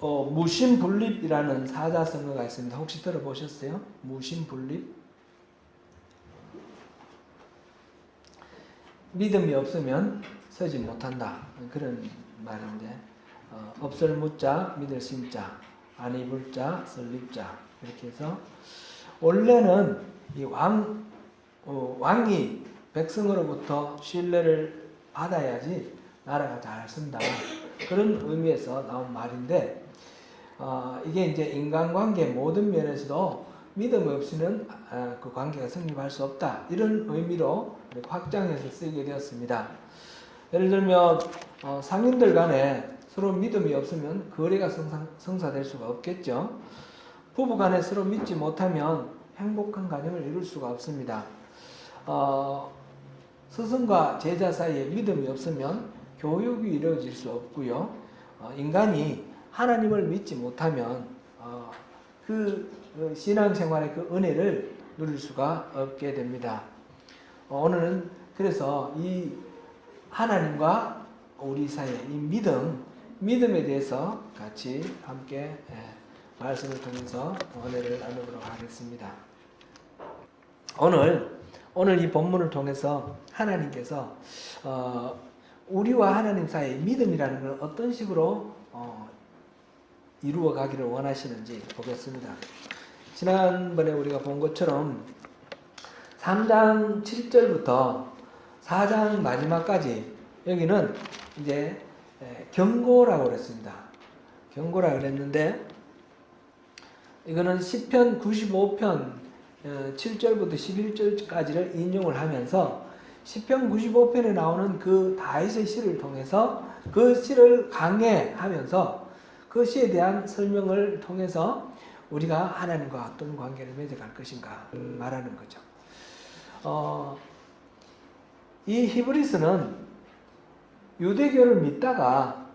무신분립이라는 사자성어가 있습니다. 혹시 들어보셨어요? 무신분립? 믿음이 없으면 서지 못한다. 그런 말인데, 없을 무자, 믿을 신자, 안 입을 자, 설립자. 이렇게 해서, 원래는 이 왕이 백성으로부터 신뢰를 받아야지 나라가 잘 쓴다. 그런 의미에서 나온 말인데, 이게 이제 인간관계 모든 면에서도 믿음 없이는 그 관계가 성립할 수 없다. 이런 의미로 확장해서 쓰게 되었습니다. 예를 들면 상인들 간에 서로 믿음이 없으면 거래가 성사될 수가 없겠죠. 부부 간에 서로 믿지 못하면 행복한 가정을 이룰 수가 없습니다. 스승과 제자 사이에 믿음이 없으면 교육이 이루어질 수 없고요. 인간이 하나님을 믿지 못하면 그 신앙생활의 그 은혜를 누릴 수가 없게 됩니다. 오늘은 그래서 이 하나님과 우리 사이의 이 믿음에 대해서 같이 함께 말씀을 통해서 은혜를 나누도록 하겠습니다. 오늘 이 본문을 통해서 하나님께서 우리와 하나님 사이의 믿음이라는 걸 어떤 식으로 이루어 가기를 원하시는지 보겠습니다. 지난번에 우리가 본 것처럼 3장 7절부터 4장 마지막까지 여기는 이제 경고라고 그랬습니다. 경고라고 그랬는데 이거는 시편 95편 7절부터 11절까지를 인용을 하면서 시편 95편에 나오는 그 다윗의 시를 통해서 그 시를 강해하면서 그 시에 대한 설명을 통해서 우리가 하나님과 어떤 관계를 맺어갈 것인가 말하는 거죠. 이 히브리서는 유대교를 믿다가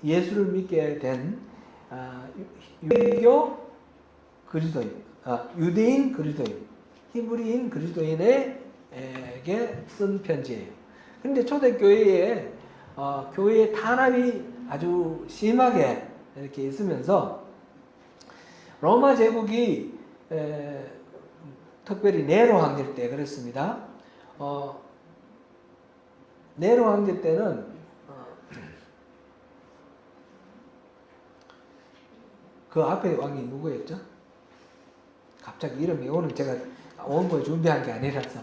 예수를 믿게 된 유대인 그리스도인, 히브리인 그리스도인에게 쓴 편지예요. 그런데 초대교회에 교회의 탄압이 아주 심하게 이렇게 있으면서 로마 제국이 특별히 네로 황제 때 그랬습니다. 네로 황제 때는 그 앞에 왕이 누구였죠? 갑자기 이름이 오늘 제가 원고에 준비한 게 아니라서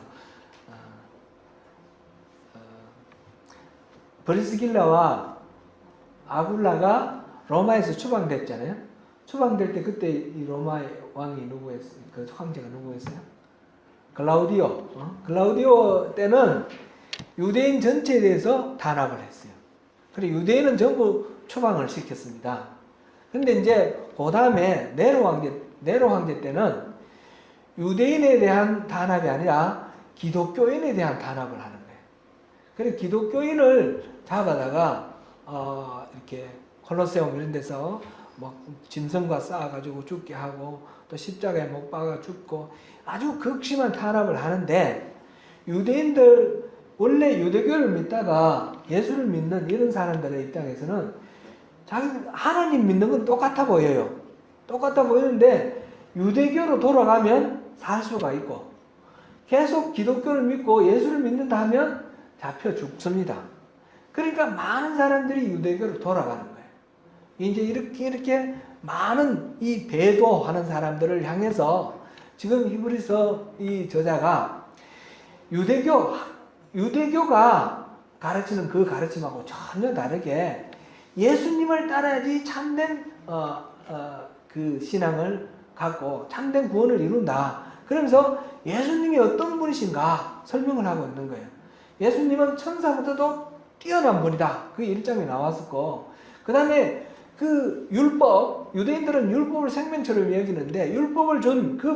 브리스길라와 아굴라가 로마에서 추방됐잖아요. 추방될 때 그때 이 로마의 왕이 누구였어요? 그 황제가 누구였어요? 글라우디오. 글라우디오 때는 유대인 전체에 대해서 탄압을 했어요. 그리고 유대인은 전부 추방을 시켰습니다. 근데 이제 그 다음에 네로 황제 때는 유대인에 대한 탄압이 아니라 기독교인에 대한 탄압을 하는 거예요. 그래서 기독교인을 잡아다가 이렇게 콜로세움 이런 데서 막 짐승과 쌓아가지고 죽게 하고 또 십자가에 못 박아 죽고 아주 극심한 탄압을 하는데 유대인들 원래 유대교를 믿다가 예수를 믿는 이런 사람들의 입장에서는 자기 하나님 믿는 건 똑같아 보여요. 똑같아 보이는데 유대교로 돌아가면 살 수가 있고 계속 기독교를 믿고 예수를 믿는다 하면 잡혀 죽습니다. 그러니까 많은 사람들이 유대교로 돌아가는 거예요. 이제 이렇게 많은 이 배도하는 사람들을 향해서 지금 히브리서 이 저자가 유대교가 가르치는 그 가르침하고 전혀 다르게 예수님을 따라야지 참된 그 신앙을 갖고 참된 구원을 이룬다. 그러면서 예수님이 어떤 분이신가 설명을 하고 있는 거예요. 예수님은 천사보다도 뛰어난 분이다. 그 1장에 나왔었고 그 다음에 그 율법, 유대인들은 율법을 생명처럼 여기는데 율법을 준 그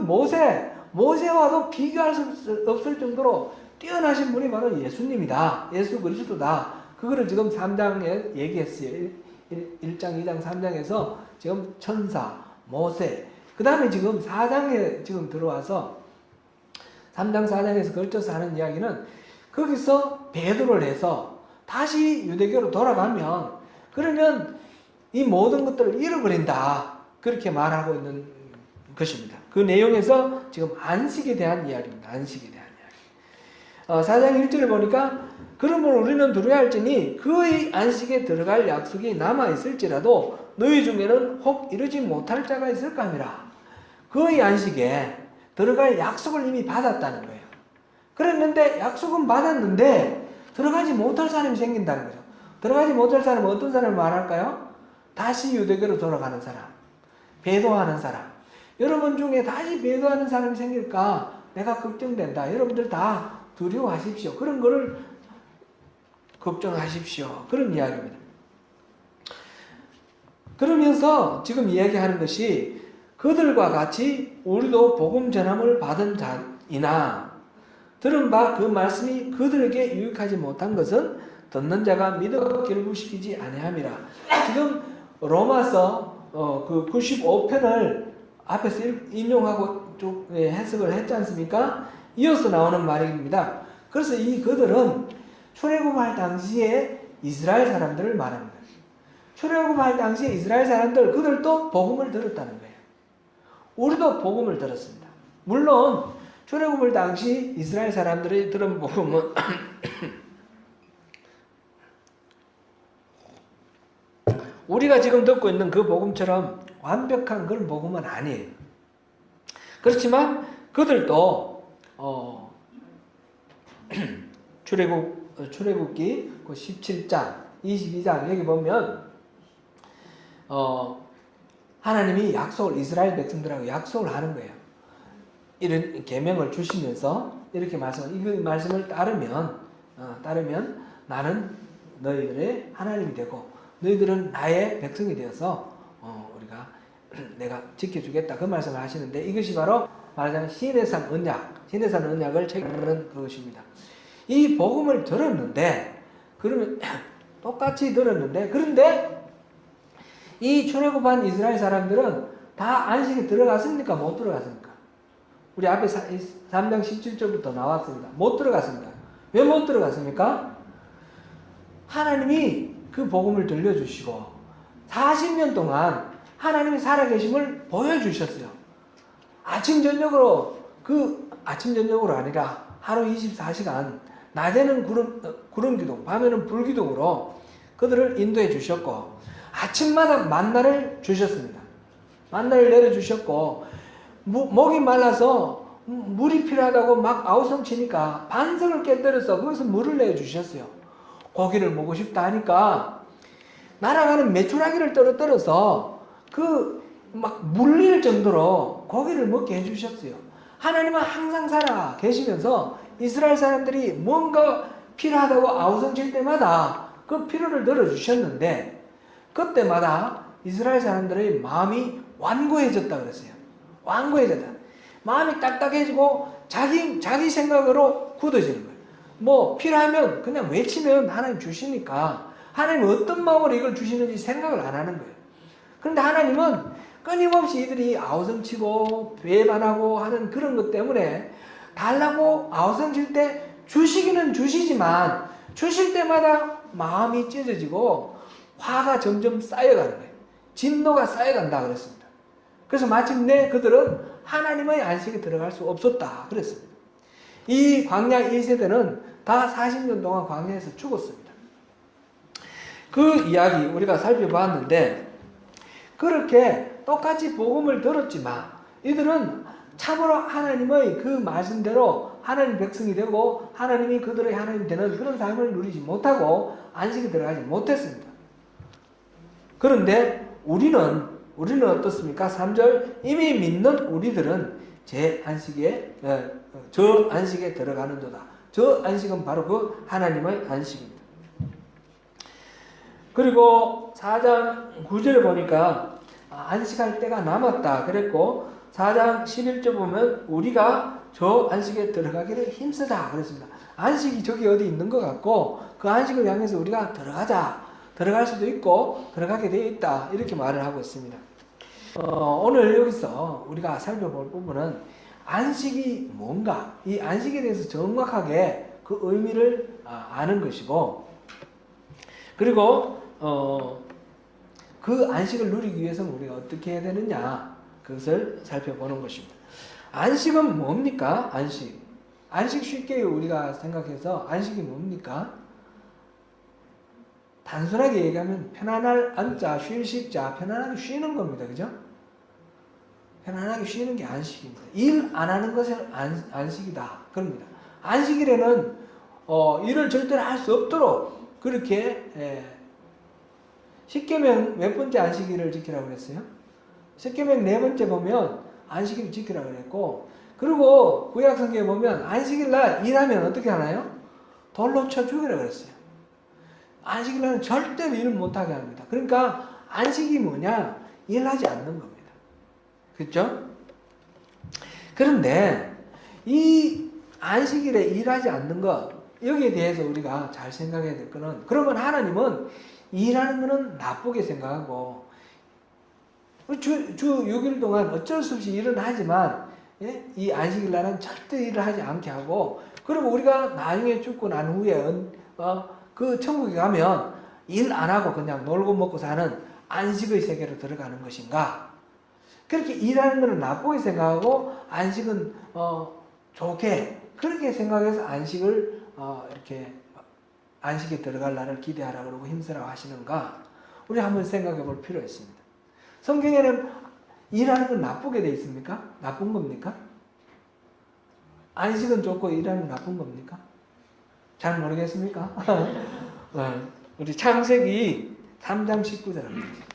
모세와도 비교할 수 없을 정도로 뛰어나신 분이 바로 예수님이다. 예수 그리스도다. 그거를 지금 3장에 얘기했어요. 1장, 2장, 3장에서 지금 천사, 모세, 그 다음에 지금 4장에 지금 들어와서 3장, 4장에서 걸쳐서 하는 이야기는 거기서 배도를 해서 다시 유대교로 돌아가면 그러면 이 모든 것들을 잃어버린다. 그렇게 말하고 있는 것입니다. 그 내용에서 지금 안식에 대한 이야기입니다. 안식에 대한 이야기. 4장 1절에 보니까 그러므로 우리는 두려워야 할지니 그의 안식에 들어갈 약속이 남아있을지라도 너희 중에는 혹 이르지 못할 자가 있을까 함이라. 그의 안식에 들어갈 약속을 이미 받았다는 거예요. 그랬는데 약속은 받았는데 들어가지 못할 사람이 생긴다는 거죠. 들어가지 못할 사람은 어떤 사람을 말할까요? 다시 유대교로 돌아가는 사람, 배도하는 사람. 여러분 중에 다시 배도하는 사람이 생길까 내가 걱정된다. 여러분들 다 두려워하십시오. 그런 거를 걱정하십시오. 그런 이야기입니다. 그러면서 지금 이야기하는 것이 그들과 같이 우리도 복음 전함을 받은 자이나 들은 바 그 말씀이 그들에게 유익하지 못한 것은 듣는 자가 믿어 결부시키지 아니함이라. 지금 로마서 그 95편을 앞에서 인용하고 쭉 해석을 했지 않습니까? 이어서 나오는 말입니다. 그래서 이 그들은 출애굽할 당시에 이스라엘 사람들을 말합니다. 출애굽할 당시에 이스라엘 사람들, 그들도 복음을 들었다는 거예요. 우리도 복음을 들었습니다. 물론 출애굽을 당시 이스라엘 사람들이 들은 복음은 우리가 지금 듣고 있는 그 복음처럼 완벽한 그런 복음은 아니에요. 그렇지만 그들도 출애굽기 17장, 22장 여기 보면 하나님이 약속을 이스라엘 백성들하고 약속을 하는 거예요. 이런 계명을 주시면서 이렇게 이 말씀을 따르면 나는 너희들의 하나님이 되고 너희들은 나의 백성이 되어서 내가 지켜주겠다. 그 말씀을 하시는데 이것이 바로 말하자면 신의 산 언약을 책임하는 그것입니다. 이 복음을 들었는데 그러면 똑같이 들었는데 그런데 이 출애굽한 이스라엘 사람들은 다 안식에 들어갔습니까? 못 들어갔습니까? 우리 앞에 3장 17절부터 나왔습니다. 못 들어갔습니다. 왜 못 들어갔습니까? 하나님이 그 복음을 들려주시고 40년 동안 하나님이 살아계심을 보여주셨어요. 아침 저녁으로 아니라 하루 24시간 낮에는 구름기둥 밤에는 불기둥으로 그들을 인도해 주셨고 아침마다 만나를 주셨습니다. 만나를 내려주셨고 목이 말라서 물이 필요하다고 막 아우성치니까 반석을 깨뜨려서 거기서 물을 내주셨어요. 고기를 먹고 싶다 하니까 날아가는 메추라기를 떨어뜨려서 막 물릴 정도로 고기를 먹게 해주셨어요. 하나님은 항상 살아 계시면서 이스라엘 사람들이 뭔가 필요하다고 아우성칠 때마다 그 필요를 들어주셨는데 그때마다 이스라엘 사람들의 마음이 완고해졌다 그랬어요. 완고해졌다. 마음이 딱딱해지고 자기 생각으로 굳어지는 거예요. 뭐 필요하면 그냥 외치면 하나님 주시니까 하나님은 어떤 마음으로 이걸 주시는지 생각을 안 하는 거예요. 그런데 하나님은 끊임없이 이들이 아우성치고 배반하고 하는 그런 것 때문에 달라고 아우성칠 때 주시기는 주시지만 주실 때마다 마음이 찢어지고 화가 점점 쌓여가는 거예요. 진노가 쌓여간다 그랬습니다. 그래서 마침내 그들은 하나님의 안식에 들어갈 수 없었다 그랬습니다. 이 광야 1세대는 다 40년 동안 광야에서 죽었습니다. 그 이야기 우리가 살펴봤는데 그렇게 똑같이 복음을 들었지만 이들은 참으로 하나님의 그 말씀대로 하나님 백성이 되고 하나님이 그들의 하나님 되는 그런 삶을 누리지 못하고 안식에 들어가지 못했습니다. 그런데 우리는 어떻습니까? 3절 이미 믿는 우리들은 저 안식에 들어가는 자다. 저 안식은 바로 그 하나님의 안식입니다. 그리고 4장 9절에 보니까 안식할 때가 남았다 그랬고 4장 11절 보면 우리가 저 안식에 들어가기를 힘쓰자 그랬습니다. 안식이 저기 어디 있는 것 같고 그 안식을 향해서 우리가 들어갈 수도 있고 들어가게 되어 있다 이렇게 말을 하고 있습니다. 오늘 여기서 우리가 살펴볼 부분은 안식이 뭔가 이 안식에 대해서 정확하게 그 의미를 아는 것이고 그리고 그 안식을 누리기 위해서는 우리가 어떻게 해야 되느냐, 그것을 살펴보는 것입니다. 안식은 뭡니까? 안식 쉽게 우리가 생각해서 안식이 뭡니까? 단순하게 얘기하면 편안할 앉자, 쉴 식자, 편안하게 쉬는 겁니다. 그죠? 편안하게 쉬는 게 안식입니다. 일 안 하는 것이 안식이다. 그럽니다. 안식일에는 일을 절대로 할 수 없도록 그렇게 십계명 몇 번째 안식일을 지키라고 그랬어요? 십계명 네 번째 보면 안식일을 지키라고 그랬고, 그리고 구약성경에 보면 안식일 날 일하면 어떻게 하나요? 돌로 쳐 죽이라고 그랬어요. 안식일 날은 절대로 일을 못하게 합니다. 그러니까 안식이 뭐냐? 일하지 않는 겁니다. 그렇죠? 그런데 이 안식일에 일하지 않는 것, 여기에 대해서 우리가 잘 생각해야 될 거는, 그러면 하나님은 일하는 거는 나쁘게 생각하고 주 6일 동안 어쩔 수 없이 일은 하지만 이 안식일 날은 절대 일을 하지 않게 하고, 그리고 우리가 나중에 죽고 난 후에 그 천국에 가면 일 안 하고 그냥 놀고 먹고 사는 안식의 세계로 들어가는 것인가? 그렇게 일하는 것은 나쁘게 생각하고 안식은 좋게, 그렇게 생각해서 안식을 이렇게 안식에 들어갈 날을 기대하라 그러고 힘쓰라고 하시는가? 우리 한번 생각해 볼 필요가 있습니다. 성경에는 일하는 건 나쁘게 되어 있습니까? 나쁜 겁니까? 안식은 좋고 일하는 건 나쁜 겁니까? 잘 모르겠습니까? 우리 창세기 3장 19절입니다.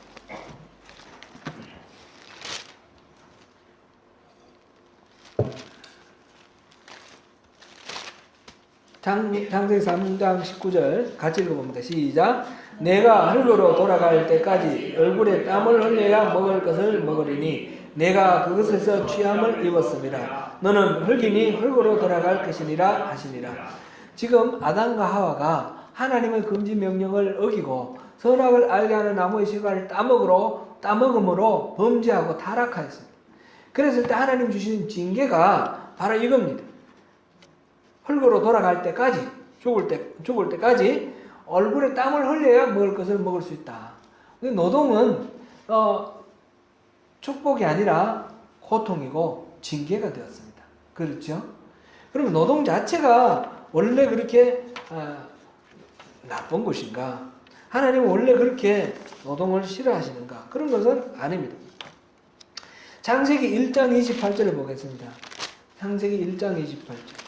창세기 3장 19절 같이 읽어봅니다. 시작. 내가 흙으로 돌아갈 때까지 얼굴에 땀을 흘려야 먹을 것을 먹으리니 내가 그것에서 취함을 입었습니다. 너는 흙이니 흙으로 돌아갈 것이니라 하시니라. 지금 아담과 하와가 하나님의 금지 명령을 어기고 선악을 알게 하는 나무의 실과를 따먹음으로 범죄하고 타락하였습니다. 그랬을 때 하나님 주신 징계가 바로 이겁니다. 흙으로 돌아갈 때까지, 죽을 때까지 얼굴에 땀을 흘려야 먹을 것을 먹을 수 있다. 노동은 축복이 아니라 고통이고 징계가 되었습니다. 그렇죠? 그럼 노동 자체가 원래 그렇게 나쁜 것인가? 하나님은 원래 그렇게 노동을 싫어하시는가? 그런 것은 아닙니다. 창세기 1장 28절을 보겠습니다. 창세기 1장 28절.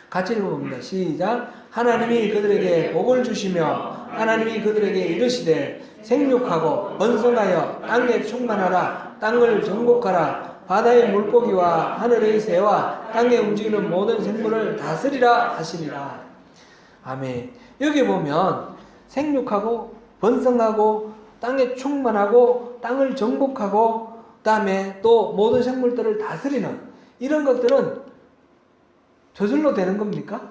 같이 읽어봅니다. 시작. 하나님이 그들에게 복을 주시며 하나님이 그들에게 이르시되 생육하고 번성하여 땅에 충만하라. 땅을 정복하라. 바다의 물고기와 하늘의 새와 땅에 움직이는 모든 생물을 다스리라 하시니라. 아멘. 여기 보면 생육하고 번성하고 땅에 충만하고 땅을 정복하고 그다음에 또 모든 생물들을 다스리는 이런 것들은 저절로 되는 겁니까?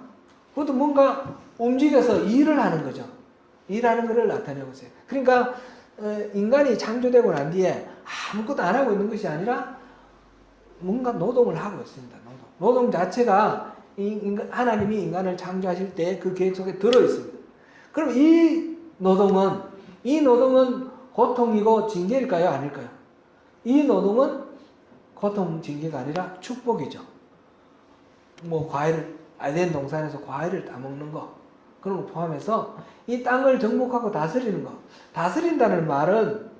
그것도 뭔가 움직여서 일을 하는 거죠. 일하는 것을 나타내고 있어요. 그러니까 인간이 창조되고 난 뒤에 아무것도 안 하고 있는 것이 아니라 뭔가 노동을 하고 있습니다. 노동 자체가 하나님이 인간을 창조하실 때 그 계획 속에 들어있습니다. 그럼 이 노동은 고통이고 징계일까요? 아닐까요? 이 노동은 고통, 징계가 아니라 축복이죠. 과일을, 에덴 동산에서 과일을 따먹는 거, 그런 거 포함해서 이 땅을 정복하고 다스리는 거. 다스린다는 말은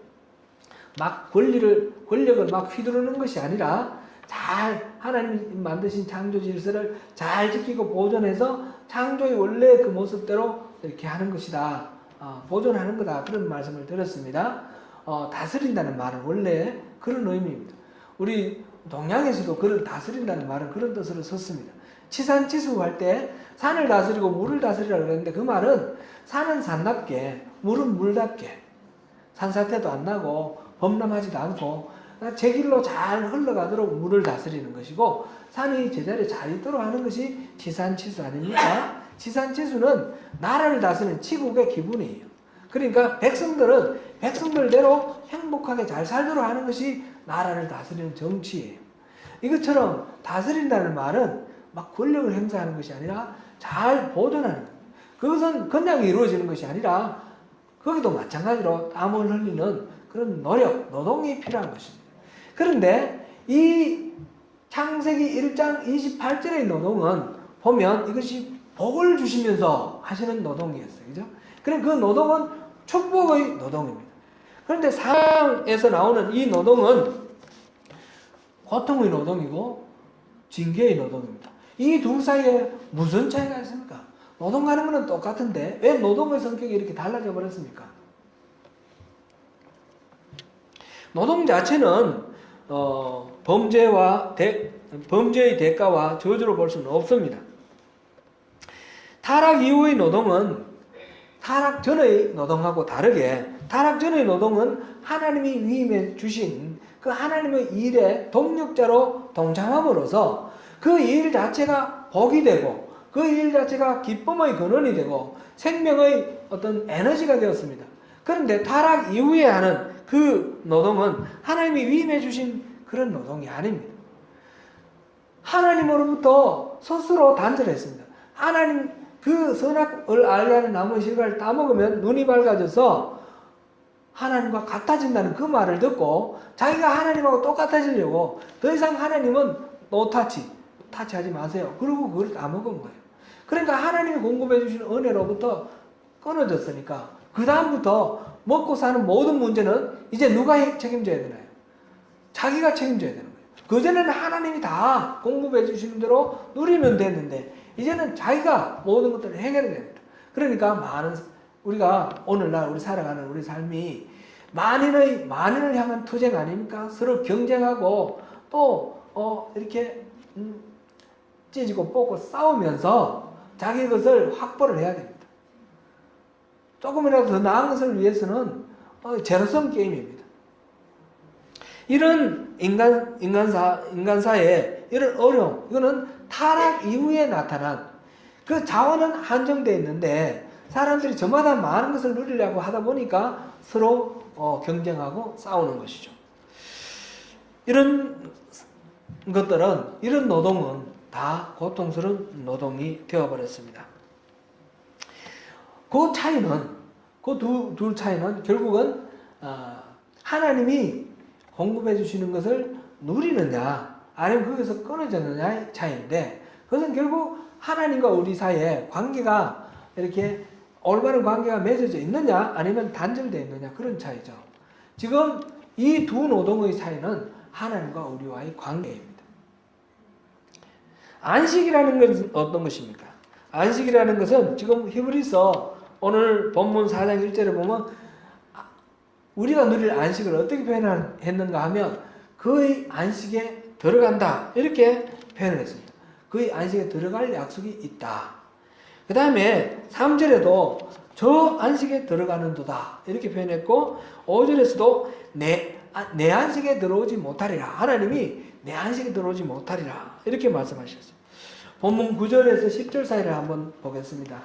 막 권력을 막 휘두르는 것이 아니라 잘 하나님 만드신 창조 질서를 잘 지키고 보존해서 창조의 원래 그 모습대로 이렇게 하는 것이다. 보존하는 거다. 그런 말씀을 드렸습니다. 다스린다는 말은 원래 그런 의미입니다. 우리 동양에서도 그런 다스린다는 말은 그런 뜻으로 썼습니다. 치산치수 할 때 산을 다스리고 물을 다스리라고 그랬는데 그 말은 산은 산답게 물은 물답게 산사태도 안 나고 범람하지도 않고 제 길로 잘 흘러가도록 물을 다스리는 것이고 산이 제자리에 잘 있도록 하는 것이 치산치수 아닙니까? 치산치수는 나라를 다스리는 치국의 기분이에요. 그러니까 백성들은 백성들대로 행복하게 잘 살도록 하는 것이 나라를 다스리는 정치예요. 이것처럼 다스린다는 말은 막 권력을 행사하는 것이 아니라 잘 보존하는 것. 그것은 그냥 이루어지는 것이 아니라 거기도 마찬가지로 땀을 흘리는 그런 노력, 노동이 필요한 것입니다. 그런데 이 창세기 1장 28절의 노동은 보면 이것이 복을 주시면서 하시는 노동이었어요. 그죠? 그럼 그 노동은 축복의 노동입니다. 그런데 상에서 나오는 이 노동은 고통의 노동이고 징계의 노동입니다. 이 둘 사이에 무슨 차이가 있습니까? 노동하는 것은 똑같은데 왜 노동의 성격이 이렇게 달라져 버렸습니까? 노동 자체는 범죄의 대가와 저주로 볼 수는 없습니다. 타락 이후의 노동은 타락 전의 노동하고 다르게 타락 전의 노동은 하나님이 위임해 주신 그 하나님의 일에 동력자로 동참함으로써 그 일 자체가 복이 되고 그 일 자체가 기쁨의 근원이 되고 생명의 어떤 에너지가 되었습니다. 그런데 타락 이후에 하는 그 노동은 하나님이 위임해 주신 그런 노동이 아닙니다. 하나님으로부터 스스로 단절했습니다. 하나님 그 선악을 알게 하는 나무의 실과를 따먹으면 눈이 밝아져서 하나님과 같아진다는 그 말을 듣고 자기가 하나님하고 똑같아지려고 더 이상 하나님은 타치하지 마세요. 그리고 그걸 따먹은 거예요. 그러니까 하나님이 공급해 주시는 은혜로부터 끊어졌으니까 그 다음부터 먹고 사는 모든 문제는 이제 누가 책임져야 되나요? 자기가 책임져야 되는 거예요. 그전에는 하나님이 다 공급해 주시는 대로 누리면 됐는데 이제는 자기가 모든 것들을 해결해야 됩니다. 그러니까 우리가 오늘날 우리 살아가는 우리 삶이 만인을 향한 투쟁 아닙니까? 서로 경쟁하고 또 이렇게 찢고 뽑고 싸우면서 자기 것을 확보를 해야 됩니다. 조금이라도 더 나은 것을 위해서는 제로섬 게임입니다. 이런 인간사의 이런 어려움, 이거는 타락 이후에 나타난 그 자원은 한정되어 있는데 사람들이 저마다 많은 것을 누리려고 하다 보니까 서로 경쟁하고 싸우는 것이죠. 이런 것들은, 이런 노동은 다 고통스러운 노동이 되어버렸습니다. 그 차이는, 둘 차이는 결국은 하나님이 공급해 주시는 것을 누리느냐 아니면 거기서 끊어졌느냐의 차이인데 그것은 결국 하나님과 우리 사이에 관계가 이렇게 올바른 관계가 맺어져 있느냐 아니면 단절되어 있느냐 그런 차이죠. 지금 이 두 노동의 차이는 하나님과 우리와의 관계입니다. 안식이라는 것은 어떤 것입니까? 안식이라는 것은 지금 히브리서 오늘 본문 4장 1절에 보면 우리가 누릴 안식을 어떻게 표현했는가 하면 그의 안식에 들어간다 이렇게 표현을 했습니다. 그의 안식에 들어갈 약속이 있다. 그 다음에 3절에도 저 안식에 들어가는도다 이렇게 표현했고 5절에서도 내 안식에 들어오지 못하리라. 하나님이 내 안식에 들어오지 못하리라 이렇게 말씀하셨어요. 본문 9절에서 10절 사이를 한번 보겠습니다.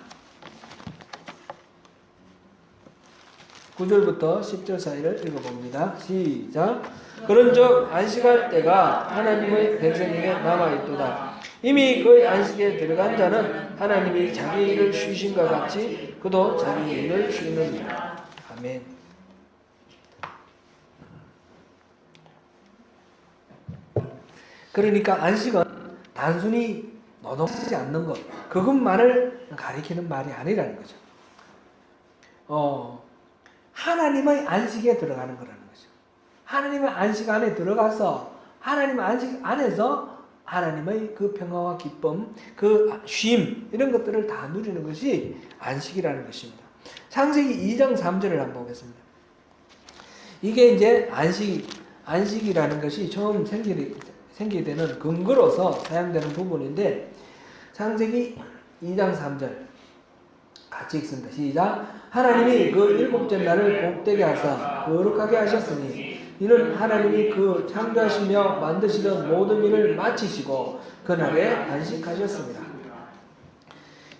9절부터 10절 사이를 읽어봅니다. 시작. 그런즉 안식할 때가 하나님의 백성에게 남아있도다. 이미 그의 안식에 들어간 자는 하나님이 자기 일을 쉬신과 같이 그도 자기 일을 쉬느니라. 아멘. 그러니까 안식은 단순히 노동하지 않는 것, 그것만을 가리키는 말이 아니라는 거죠. 하나님의 안식에 들어가는 거라는 거죠. 하나님의 안식 안에 들어가서 하나님의 안식 안에서 하나님의 그 평화와 기쁨, 그 쉼 이런 것들을 다 누리는 것이 안식이라는 것입니다. 창세기 2장 3절을 한번 보겠습니다. 이게 이제 안식이라는 것이 처음 생기게 되는 근거로서 사용되는 부분인데 창세기 2장 3절 같이 읽습니다. 시작. 하나님이 그 일곱째 날을 복되게 하사 거룩하게 하셨으니 이는 하나님이 그 창조하시며 만드시던 모든 일을 마치시고 그날에 안식하셨습니다.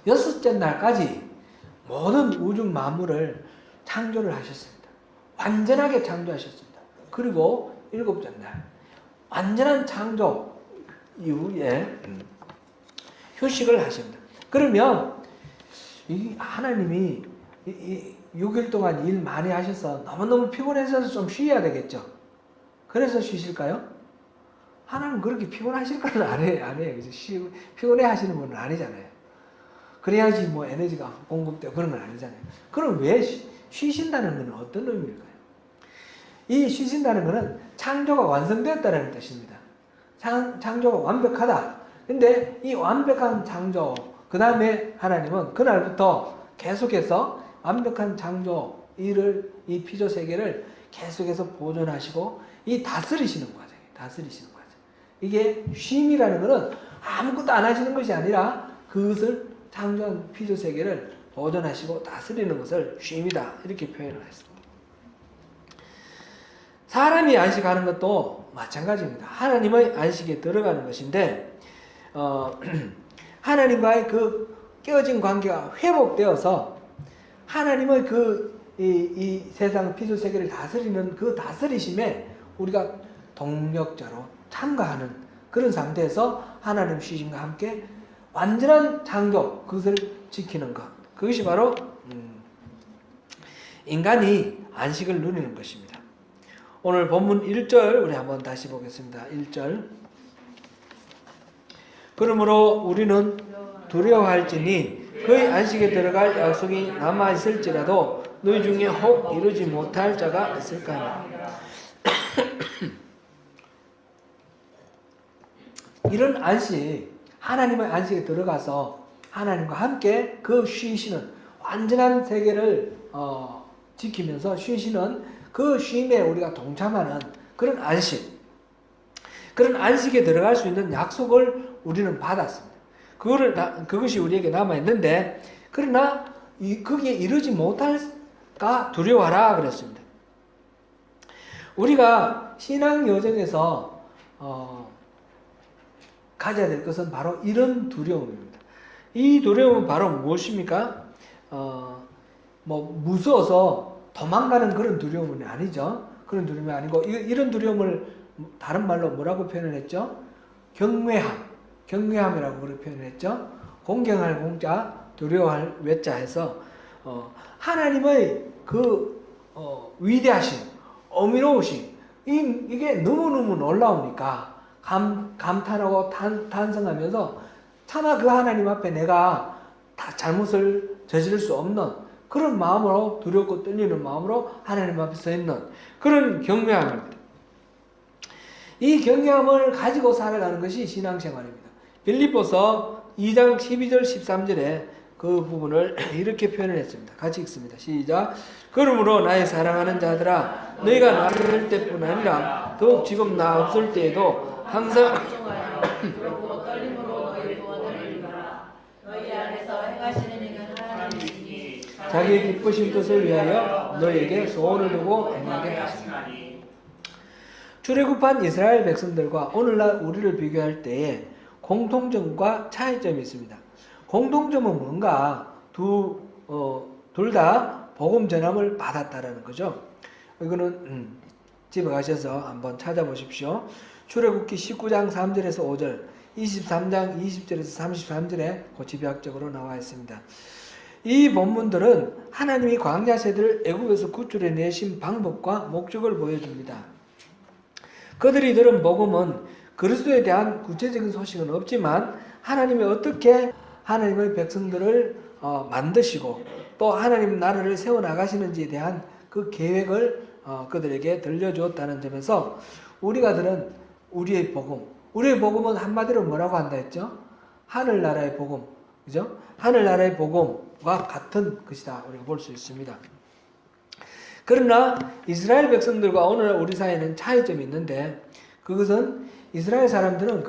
여섯째 날까지 모든 우주 만물을 창조를 하셨습니다. 완전하게 창조하셨습니다. 그리고 일곱째 날 완전한 창조 이후에 휴식을 하십니다. 그러면 이 하나님이 이 6일 동안 일 많이 하셔서 너무너무 피곤해서 좀 쉬어야 되겠죠. 그래서 쉬실까요? 하나님 그렇게 피곤하실 건 아니에요. 그죠? 피곤해 하시는 분은 아니잖아요. 그래야지 뭐 에너지가 공급되고 그런 건 아니잖아요. 그럼 왜 쉬신다는 것은 어떤 의미일까요? 이 쉬신다는 것은 창조가 완성되었다는 뜻입니다. 창조가 완벽하다. 근데 이 완벽한 창조, 그 다음에 하나님은 그날부터 계속해서 완벽한 창조 일을, 이 피조 세계를 계속해서 보존하시고 이 다스리시는 과정이에요. 다스리시는 과정. 이게 쉼이라는 것은 아무것도 안 하시는 것이 아니라 그것을 창조한 피조 세계를 보존하시고 다스리는 것을 쉼이다. 이렇게 표현을 했습니다. 사람이 안식하는 것도 마찬가지입니다. 하나님의 안식에 들어가는 것인데 하나님과의 그 깨어진 관계가 회복되어서 하나님의 이 세상 피조 세계를 다스리는 그 다스리심에 우리가 동력자로 참가하는 그런 상태에서 하나님 쉬심과 함께 완전한 창조, 그것을 지키는 것. 그것이 바로 인간이 안식을 누리는 것입니다. 오늘 본문 1절 우리 한번 다시 보겠습니다. 1절. 그러므로 우리는 두려워할지니 그의 안식에 들어갈 약속이 남아있을지라도 너희 중에 혹 이루지 못할 자가 있을까? 이런 안식, 하나님의 안식에 들어가서 하나님과 함께 그 쉬시는 완전한 세계를 지키면서 쉬시는 그 쉼에 우리가 동참하는 그런 안식, 그런 안식에 들어갈 수 있는 약속을 우리는 받았습니다. 그것이 우리에게 남아있는데 그러나 거기에 이르지 못할까 두려워하라 그랬습니다. 우리가 신앙 여정에서 가져야 될 것은 바로 이런 두려움입니다. 이 두려움은 바로 무엇입니까? 무서워서 도망가는 그런 두려움은 아니죠. 그런 두려움이 아니고 이런 두려움을 다른 말로 뭐라고 표현을 했죠? 경외함이라고 그렇게 표현을 했죠. 공경할 공자, 두려워할 외자 해서 하나님의 그 위대하심, 어미로우심 이게 너무너무 놀라우니까 감탄하고 탄성하면서 차마 그 하나님 앞에 내가 다 잘못을 저지를 수 없는 그런 마음으로 두렵고 떨리는 마음으로 하나님 앞에 서 있는 그런 경외함입니다. 이 경외함을 가지고 살아가는 것이 신앙생활입니다. 빌립보서 2장 12절 13절에 그 부분을 이렇게 표현을 했습니다. 같이 읽습니다. 시작. 그러므로 나의 사랑하는 자들아 너희가 나를 할 때뿐 아니라 더욱 지금 나 없을 때에도 항상 자기의 기쁘신 뜻을 위하여 너희에게 소원을 두고 행하게 하시니. 출애굽한 이스라엘 백성들과 오늘날 우리를 비교할 때에 공통점과 차이점이 있습니다. 공통점은 뭔가 둘 다 복음 전함을 받았다라는 거죠. 이거는 집에 가셔서 한번 찾아보십시오. 출애굽기 19장 3절에서 5절, 23장 20절에서 33절에 그 집약적으로 나와 있습니다. 이 본문들은 하나님이 광야 세대를 애굽에서 구출해 내신 방법과 목적을 보여줍니다. 그들이 들은 복음은 그리스도에 대한 구체적인 소식은 없지만 하나님이 어떻게 하나님의 백성들을 만드시고 또 하나님 나라를 세워나가시는지에 대한 그 계획을 그들에게 들려주었다는 점에서 우리가 들은 우리의 복음은 한마디로 뭐라고 한다 했죠? 하늘나라의 복음, 그죠? 하늘나라의 복음과 같은 것이다 우리가 볼 수 있습니다. 그러나 이스라엘 백성들과 오늘 우리 사이에는 차이점이 있는데 그것은 이스라엘 사람들은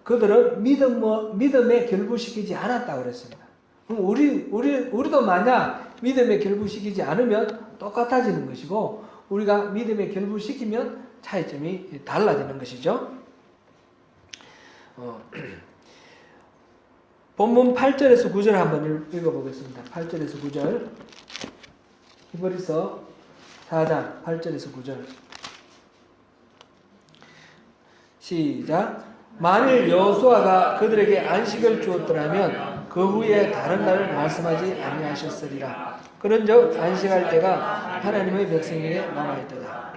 그들을 믿음에 결부시키지 않았다고 그랬습니다. 그럼 우리도 만약 믿음에 결부시키지 않으면 똑같아지는 것이고 우리가 믿음에 결부시키면 차이점이 달라지는 것이죠. 본문 8절에서 9절 한번 읽어보겠습니다. 8절에서 9절. 히브리서 4장 8절에서 9절. 시작. 만일 여호수아가 그들에게 안식을 주었더라면 그 후에 다른 날을 말씀하지 아니하셨으리라. 그런즉 안식할 때가 하나님의 백성에게 남아있도다.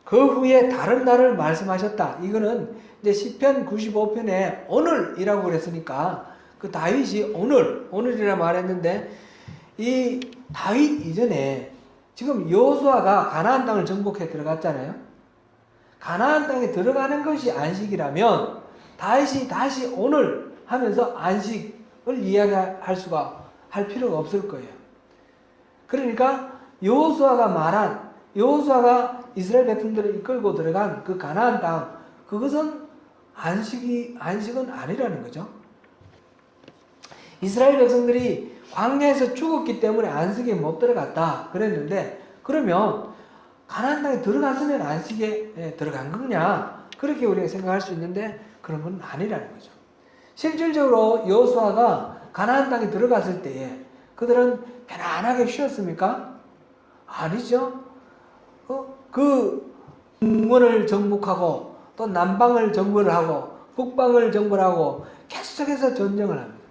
그 후에 다른 날을 말씀하셨다. 이거는 이제 시편 95편에 오늘이라고 그랬으니까 그 다윗이 오늘이라 말했는데 이 다윗 이전에 지금 여호수아가 가나안 땅을 정복해 들어갔잖아요. 가나안 땅에 들어가는 것이 안식이라면 다윗이 다시 오늘 하면서 안식을 할 필요가 없을 거예요. 그러니까 여호수아가 이스라엘 백성들을 이끌고 들어간 그 가나안 땅, 그것은 안식은 아니라는 거죠. 이스라엘 백성들이 광야에서 죽었기 때문에 안식에 못 들어갔다 그랬는데, 그러면 가나안 땅에 들어갔으면 안식에 들어간 거냐, 그렇게 우리가 생각할 수 있는데 그런 건 아니라는 거죠. 실질적으로 여호수아가 가나안 땅에 들어갔을 때에 그들은 편안하게 쉬었습니까? 아니죠. 그 동문을 정복하고 또 남방을 정벌을 하고 북방을 정벌하고 계속해서 전쟁을 합니다.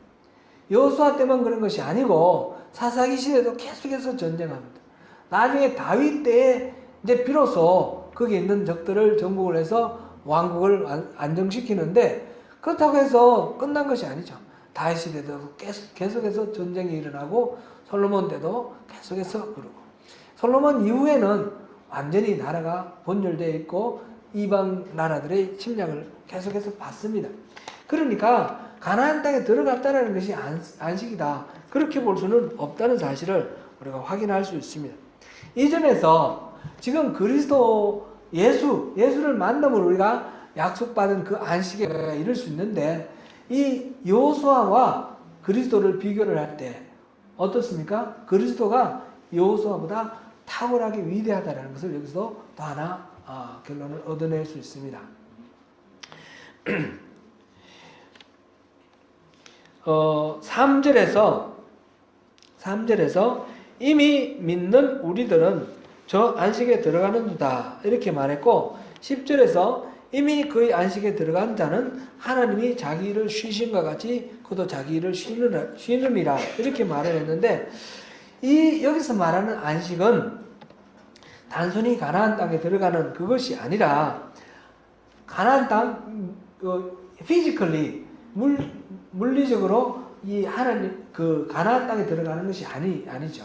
여호수아 때만 그런 것이 아니고 사사기 시대도 계속해서 전쟁합니다. 나중에 다윗 때에 이제 비로소 거기 있는 적들을 정복을 해서 왕국을 안정시키는데, 그렇다고 해서 끝난 것이 아니죠. 다윗 시대도 계속해서 전쟁이 일어나고 솔로몬 때도 계속해서 그러고, 솔로몬 이후에는 완전히 나라가 분열되어 있고 이방 나라들의 침략을 계속해서 받습니다. 그러니까 가나안 땅에 들어갔다는 것이 안식이다, 그렇게 볼 수는 없다는 사실을 우리가 확인할 수 있습니다. 이점에서 지금 그리스도 예수를 만나면 우리가 약속받은 그 안식에 이를 수 있는데, 이 여호수아와 그리스도를 비교를 할 때 어떻습니까? 그리스도가 여호수아보다 탁월하게 위대하다는 것을 여기서 또 하나 결론을 얻어낼 수 있습니다. 3절에서 이미 믿는 우리들은 저 안식에 들어가는도다 이렇게 말했고, 10절에서 이미 그의 안식에 들어간 자는 하나님이 자기 일을 쉬신과 같이 그도 자기 일을 쉬느니라 이렇게 말을 했는데, 여기서 말하는 안식은 단순히 가나안 땅에 들어가는 그것이 아니라 가나안 땅 피지컬리 물리적으로 이 하나님 그 가나안 땅에 들어가는 것이 아니죠.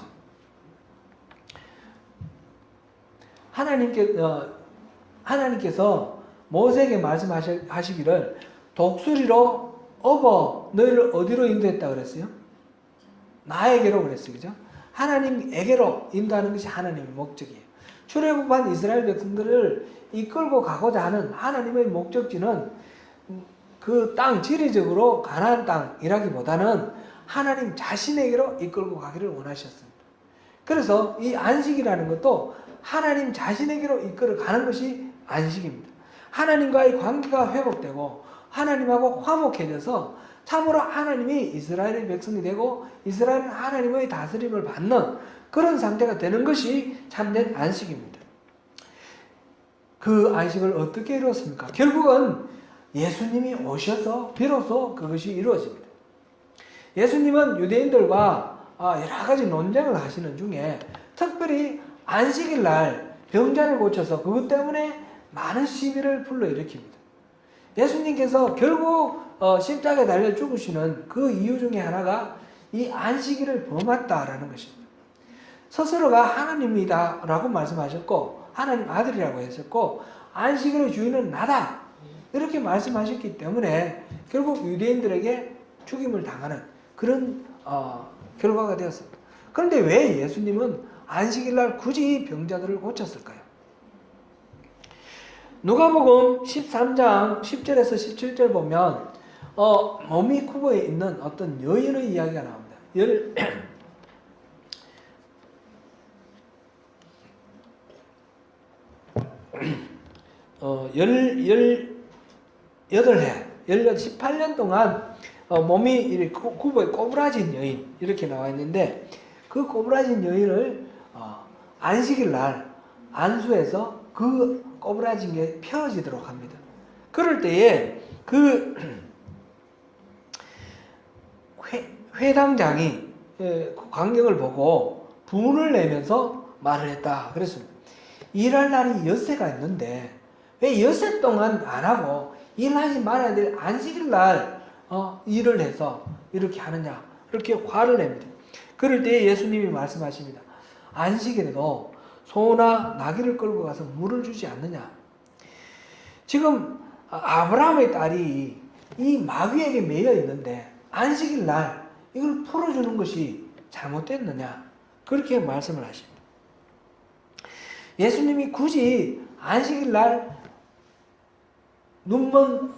하나님께서 모세에게 말씀하시기를 독수리로 너희를 어디로 인도했다 그랬어요? 나에게로 그랬어요. 그죠? 하나님에게로 인도하는 것이 하나님의 목적이에요. 출애굽한 이스라엘 백성들을 이끌고 가고자 하는 하나님의 목적지는 그 땅, 지리적으로 가나안 땅이라기보다는 하나님 자신에게로 이끌고 가기를 원하셨습니다. 그래서 이 안식이라는 것도 하나님 자신에게로 이끌어 가는 것이 안식입니다. 하나님과의 관계가 회복되고 하나님하고 화목해져서 참으로 하나님이 이스라엘의 백성이 되고 이스라엘은 하나님의 다스림을 받는 그런 상태가 되는 것이 참된 안식입니다. 그 안식을 어떻게 이루었습니까? 결국은 예수님이 오셔서 비로소 그것이 이루어집니다. 예수님은 유대인들과 여러 가지 논쟁을 하시는 중에 특별히 안식일 날 병자를 고쳐서 그것 때문에 많은 시비를 불러일으킵니다. 예수님께서 결국 십자가에 달려 죽으시는 그 이유 중에 하나가 이 안식일을 범했다라는 것입니다. 스스로가 하나님이다 라고 말씀하셨고 하나님 아들이라고 했었고 안식일의 주인은 나다 이렇게 말씀하셨기 때문에 결국 유대인들에게 죽임을 당하는 그런 결과가 되었습니다. 그런데 왜 예수님은 안식일날 굳이 병자들을 고쳤을까요? 누가복음 13장 10절에서 17절 보면 몸이 쿠버에 있는 어떤 여인의 이야기가 나옵니다. 18년 동안 몸이 쿠버에 꼬부라진 여인 이렇게 나와 있는데, 그 꼬부라진 여인을 안식일 날 안수해서 그 꼬부라진 게 펴지도록 합니다. 그럴 때에 회당장이 그 광경을 보고 분을 내면서 말을 했다 그랬습니다. 일할 날이 엿새가 있는데 왜 엿새 동안 안 하고 일하지 말아야 될 안식일 날 일을 해서 이렇게 하느냐, 이렇게 화를 냅니다. 그럴 때 예수님이 말씀하십니다. 안식일에도 소나 나귀를 끌고 가서 물을 주지 않느냐. 지금 아브라함의 딸이 이 마귀에게 매여 있는데 안식일 날 이걸 풀어주는 것이 잘못됐느냐, 그렇게 말씀을 하십니다. 예수님이 굳이 안식일 날 눈먼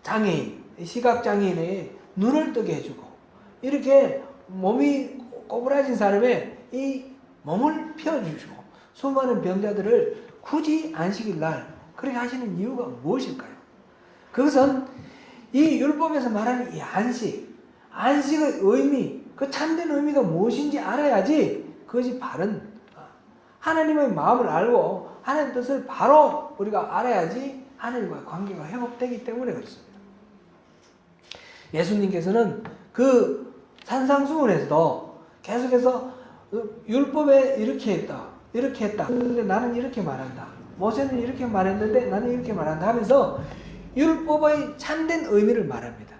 장애인, 시각장애인의 눈을 뜨게 해주고 이렇게 몸이 꼬부라진 사람의 이 몸을 펴주시고 수많은 병자들을 굳이 안식일 날 그렇게 하시는 이유가 무엇일까요? 그것은 이 율법에서 말하는 이 안식의 의미, 그 참된 의미가 무엇인지 알아야지 그것이 바른 하나님의 마음을 알고 하나님의 뜻을 바로 우리가 알아야지 하나님과의 관계가 회복되기 때문에 그렇습니다. 예수님께서는 그 산상수훈에서도 계속해서 율법에 이렇게 했다, 이렇게 했다. 근데 나는 이렇게 말한다. 모세는 이렇게 말했는데 나는 이렇게 말한다 하면서 율법의 참된 의미를 말합니다.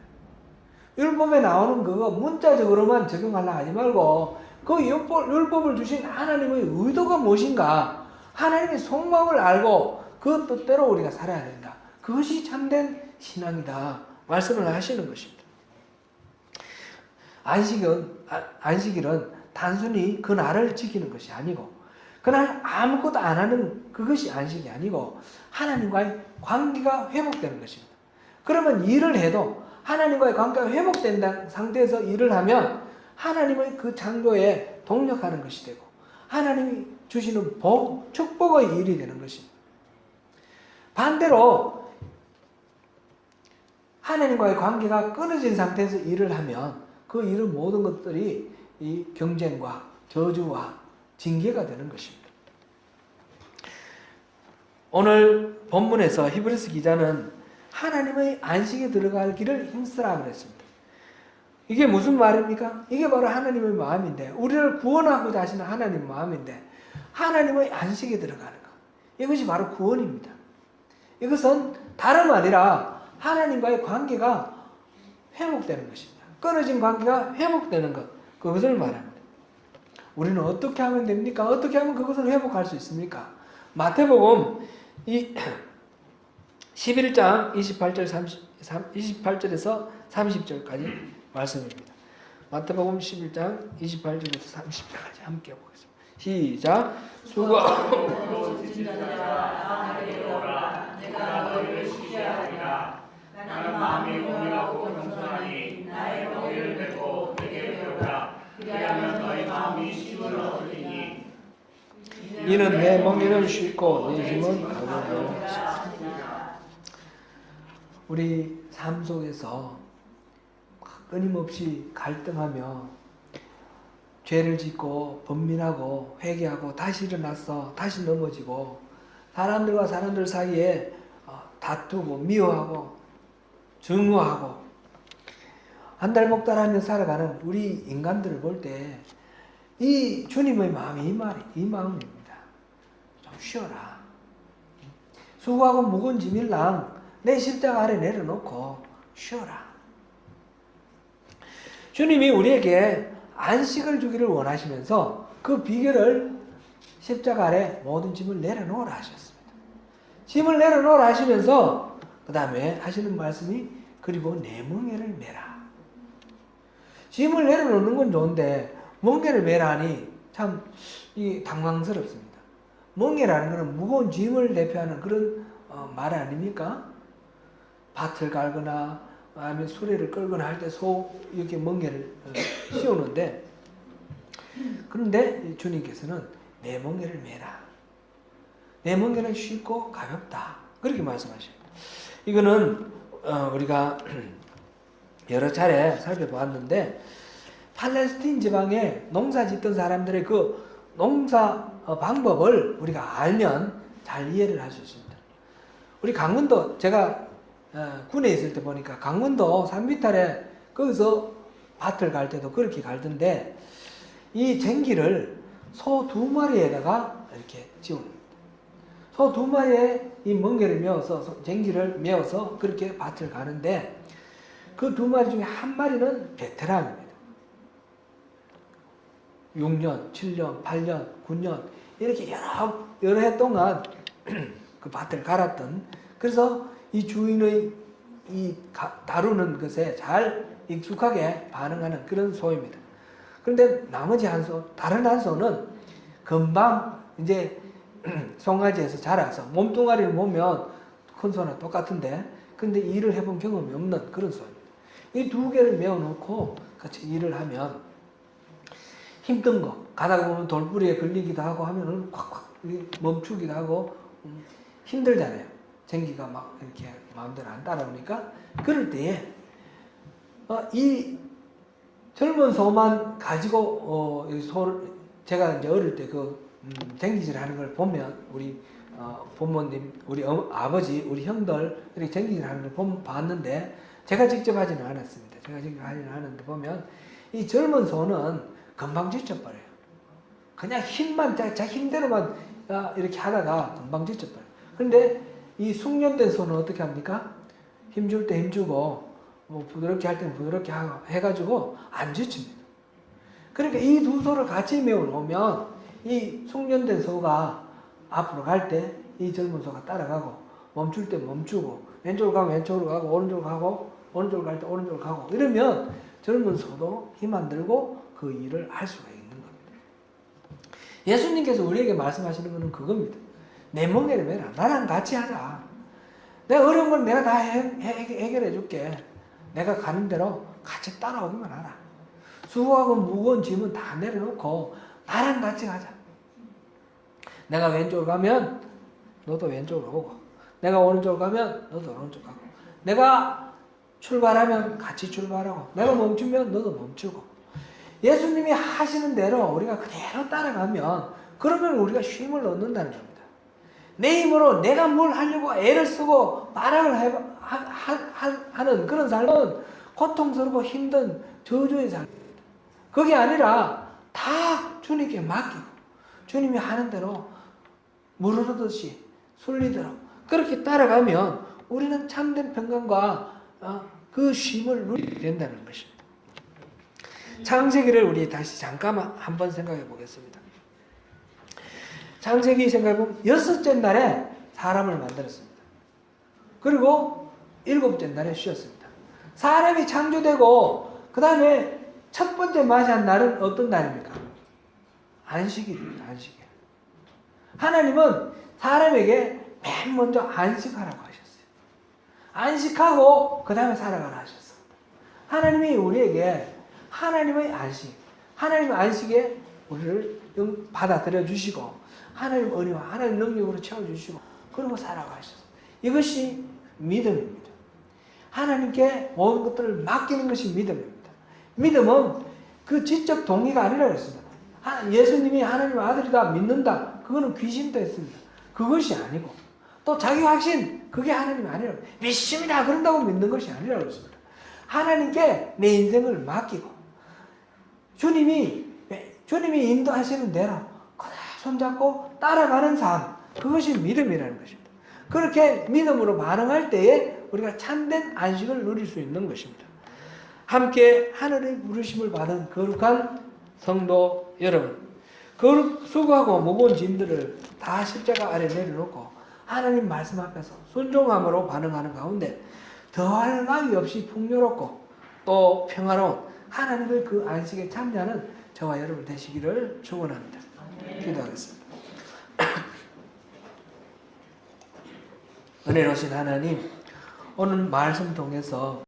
율법에 나오는 그거 문자적으로만 적용하려고 하지 말고 그 율법을 주신 하나님의 의도가 무엇인가, 하나님의 속마음을 알고 그 뜻대로 우리가 살아야 된다. 그것이 참된 신앙이다 말씀을 하시는 것입니다. 안식일은 단순히 그날을 지키는 것이 아니고 그날 아무것도 안 하는 그것이 안식이 아니고 하나님과의 관계가 회복되는 것입니다. 그러면 일을 해도 하나님과의 관계가 회복된 상태에서 일을 하면 하나님의 그 창조에 동력하는 것이 되고 하나님이 주시는 복, 축복의 일이 되는 것입니다. 반대로 하나님과의 관계가 끊어진 상태에서 일을 하면 그 일은 모든 것들이 이 경쟁과 저주와 징계가 되는 것입니다. 오늘 본문에서 히브리서 기자는 하나님의 안식에 들어갈 길을 힘쓰라 그랬습니다. 이게 무슨 말입니까? 이게 바로 하나님의 마음인데, 우리를 구원하고자 하시는 하나님의 마음인데 하나님의 안식에 들어가는 것, 이것이 바로 구원입니다. 이것은 다름 아니라 하나님과의 관계가 회복되는 것입니다. 끊어진 관계가 회복되는 것, 그것을 말합니다. 우리는 어떻게 하면 됩니까? 어떻게 하면 그것을 회복할 수 있습니까? 마태복음 11장 28절에서 30절까지 말씀입니다. 마태복음 11장 28절에서 30절까지 함께 보겠습니다. 시작. 수고하고 내가 너희를 시기하리라. 나는 마음이 온유하고 겸손하니 나의 멍에를 뱉고 내게 배우라. 그리하면 너희 마음이 쉼을 얻으리니 이는 내 멍에는 쉽고 내 힘은 가벼우리라. 우리 삶 속에서 끊임없이 갈등하며 죄를 짓고 번민하고 회개하고 다시 일어나서 다시 넘어지고 사람들과 사람들 사이에 다투고 미워하고 증오하고 한 달 목달하며 살아가는 우리 인간들을 볼 때 이 주님의 마음이 이 마음입니다. 좀 쉬어라. 수고하고 무거운 짐일랑 내 십자가 아래 내려놓고 쉬어라. 주님이 우리에게 안식을 주기를 원하시면서 그 비결을 십자가 아래 모든 짐을 내려놓으라 하셨습니다. 짐을 내려놓으라 하시면서 그 다음에 하시는 말씀이 그리고 내 멍에를 메라. 짐을 내려놓는 건 좋은데 멍에를 메라니 참 당황스럽습니다. 멍에라는 것은 무거운 짐을 대표하는 그런 말 아닙니까? 밭을 갈거나 아니면 수레를 끌거나 할 때 이렇게 멍에를 씌우는데, 그런데 주님께서는 내 멍에를 메라. 내 멍에는 쉽고 가볍다. 그렇게 말씀하셔요. 이거는 우리가 여러 차례 살펴보았는데 팔레스틴 지방에 농사 짓던 사람들의 그 농사 방법을 우리가 알면 잘 이해를 할 수 있습니다. 우리 강원도, 제가 군에 있을 때 보니까 강원도 산비탈에 거기서 밭을 갈 때도 그렇게 갈던데 이 쟁기를 소 2마리에다가 이렇게 지워놓습니다. 소 2마리에 이 멍게를 메어서 쟁기를 메어서 그렇게 밭을 가는데 그 2마리 중에 한 마리는 베테랑입니다. 6년, 7년, 8년, 9년 이렇게 여러 해 동안 그 밭을 갈았던, 그래서 이 주인의 이 다루는 것에 잘 익숙하게 반응하는 그런 소입니다. 그런데 나머지 한 소, 다른 한 소는 금방 이제 송아지에서 자라서 몸뚱아리를 보면 큰 소나 똑같은데 근데 일을 해본 경험이 없는 그런 소입니다. 이 2개를 메어놓고 같이 일을 하면 힘든 거, 가다가 보면 돌부리에 걸리기도 하고 하면은 콱콱 멈추기도 하고 힘들잖아요. 쟁기가 막 이렇게 마음대로 안 따라오니까. 그럴 때에 이 젊은 소만 가지고 제가 이제 어릴 때 그 쟁기질 하는 걸 보면 우리 부모님, 우리 아버지, 우리 형들 이렇게 쟁기질 하는 걸 봤는데 제가 직접 하지는 않았습니다. 제가 직접 하지는 않았는데 보면 이 젊은 소는 금방 지쳐버려요. 그냥 힘만 자 힘대로만 이렇게 하다가 금방 지쳐버려요. 그런데 이 숙련된 소는 어떻게 합니까? 힘줄 때 힘주고 뭐 부드럽게 할 때는 부드럽게 해가지고 안 지칩니다. 그러니까 이 2 소를 같이 메워 놓으면 이 숙련된 소가 앞으로 갈 때 이 젊은 소가 따라가고 멈출 때 멈추고 왼쪽으로 가면 왼쪽으로 가고 오른쪽으로 가고 오른쪽으로 갈 때 오른쪽으로 가고 이러면 젊은 소도 힘 안 들고 그 일을 할 수가 있는 겁니다. 예수님께서 우리에게 말씀하시는 것은 그겁니다. 내 멍에를 매라. 나랑 같이 하자. 내가 어려운 건 내가 다 해결해 줄게. 내가 가는 대로 같이 따라오기만 하라. 수고하고 무거운 짐은 다 내려놓고 나랑 같이 가자. 내가 왼쪽으로 가면 너도 왼쪽으로 오고, 내가 오른쪽으로 가면 너도 오른쪽 가고, 내가 출발하면 같이 출발하고, 내가 멈추면 너도 멈추고. 예수님이 하시는 대로 우리가 그대로 따라가면 그러면 우리가 쉼을 얻는다는 겁니다. 내 힘으로 내가 뭘 하려고 애를 쓰고 나락을 하는 그런 삶은 고통스럽고 힘든 저주의 삶입니다. 그게 아니라 다 주님께 맡기고 주님이 하는 대로 무르르듯이 순리대로 그렇게 따라가면 우리는 참된 평강과 그 쉼을 누리게 된다는 것입니다. 창세기를 우리 다시 잠깐만 한번 생각해 보겠습니다. 창세기 생각해보면 6째 날에 사람을 만들었습니다. 그리고 7째 날에 쉬었습니다. 사람이 창조되고 그 다음에 첫 번째 맞이한 날은 어떤 날입니까? 안식일입니다. 안식일. 하나님은 사람에게 맨 먼저 안식하라고 하셨어요. 안식하고 그 다음에 살아가라 하셨어요. 하나님이 우리에게 하나님의 안식, 하나님의 안식에 우리를 받아들여 주시고 하나님 은혜와 하나님 능력으로 채워주시고 그러고 살아가 하셨어요. 이것이 믿음입니다. 하나님께 모든 것들을 맡기는 것이 믿음입니다. 믿음은 그 지적 동의가 아니라 그랬습니다. 예수님이 하나님의 아들이다 믿는다. 그거는 귀신도 했습니다. 그것이 아니고 또 자기 확신 그게 하나님이 아니라 믿습니다. 그런다고 믿는 것이 아니라 그랬습니다. 하나님께 내 인생을 맡기고 주님이 인도하시는 대로 손잡고 따라가는 삶, 그것이 믿음이라는 것입니다. 그렇게 믿음으로 반응할 때에 우리가 참된 안식을 누릴 수 있는 것입니다. 함께 하늘의 부르심을 받은 거룩한 성도 여러분, 수고하고 무거운 짐들을 다 십자가 아래 내려놓고 하나님 말씀 앞에서 순종함으로 반응하는 가운데 더할 나위 없이 풍요롭고 또 평화로운 하나님의 그 안식에 참여하는 저와 여러분 되시기를 축원합니다. 기도하겠습니다. 은혜로우신 하나님, 오늘 말씀 통해서